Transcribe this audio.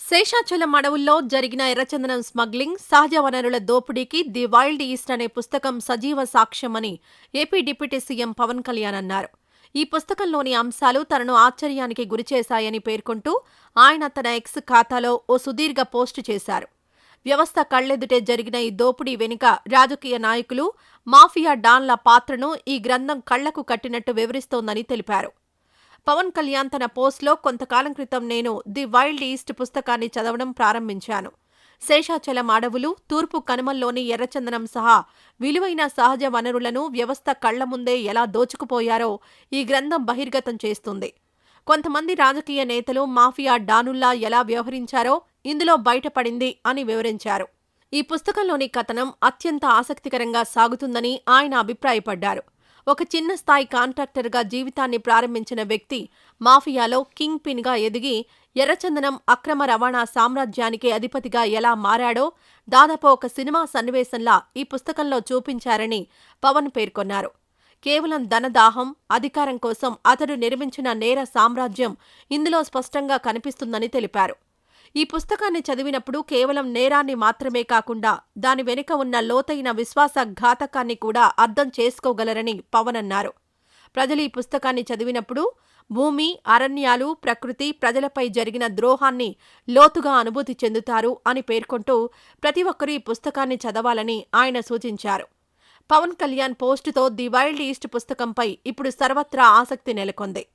శేషాచలం అడవుల్లో జరిగిన ఎర్రచందనం స్మగ్లింగ్, సహజ వనరుల దోపిడీకి ది వైల్డ్ ఈస్ట్ అనే పుస్తకం సజీవ సాక్ష్యమని AP deputy CM Pawan Kalyan అన్నారు. ఈ పుస్తకంలోని అంశాలు తనను ఆశ్చర్యానికి గురిచేశాయని పేర్కొంటూ ఆయన తన ఎక్స్ ఖాతాలో ఓ సుదీర్ఘ పోస్టు చేశారు. వ్యవస్థ కళ్లెదుటే జరిగిన ఈ దోపిడీ వెనుక రాజకీయ నాయకులు, మాఫియా డాన్ల పాత్రను ఈ గ్రంథం కళ్లకు కట్టినట్టు వివరిస్తోందని తెలిపారు. పవన్ కళ్యాణ్ తన పోస్ట్లో కొంతకాలం క్రితం నేను ది వైల్డ్ ఈస్ట్ పుస్తకాన్ని చదవడం ప్రారంభించాను. శేషాచలం అడవులు, తూర్పు కనుమల్లోని ఎర్రచందనం సహా విలువైన సహజ వనరులను వ్యవస్థ కళ్ల ముందే ఎలా దోచుకుపోయారో ఈ గ్రంథం బహిర్గతం చేస్తుంది. కొంతమంది రాజకీయ నేతలు మాఫియా డానుల్లా ఎలా వ్యవహరించారో ఇందులో బయటపడింది అని వివరించారు. ఈ పుస్తకంలోని కథనం అత్యంత ఆసక్తికరంగా సాగుతుందని ఆయన అభిప్రాయపడ్డారు. ఒక చిన్న స్థాయి కాంట్రాక్టర్గా జీవితాన్ని ప్రారంభించిన వ్యక్తి మాఫియాలో కింగ్ పిన్గా ఎదిగి ఎర్రచందనం అక్రమ రవాణా సామ్రాజ్యానికి అధిపతిగా ఎలా మారాడో దాదాపు ఒక సినిమా సన్నివేశంలా ఈ పుస్తకంలో చూపించారని పవన్ పేర్కొన్నారు. కేవలం ధనదాహం, అధికారం కోసం అతడు నిర్మించిన నేర సామ్రాజ్యం ఇందులో స్పష్టంగా కనిపిస్తుందని తెలిపారు. ఈ పుస్తకాన్ని చదివినప్పుడు కేవలం నేరాన్ని మాత్రమే కాకుండా దాని వెనుక ఉన్న లోతైన విశ్వాసఘాతకాన్ని కూడా అర్థం చేసుకోగలరని పవన్ అన్నారు. ప్రజలు ఈ పుస్తకాన్ని చదివినప్పుడు భూమి, అరణ్యాలు, ప్రకృతి, ప్రజలపై జరిగిన ద్రోహాన్ని లోతుగా అనుభూతి చెందుతారు అని పేర్కొంటూ ప్రతి ఒక్కరూ ఈ పుస్తకాన్ని చదవాలని ఆయన సూచించారు. పవన్ కళ్యాణ్ పోస్టుతో ది వైల్డ్ ఈస్ట్ పుస్తకంపై ఇప్పుడు సర్వత్రా ఆసక్తి నెలకొంది.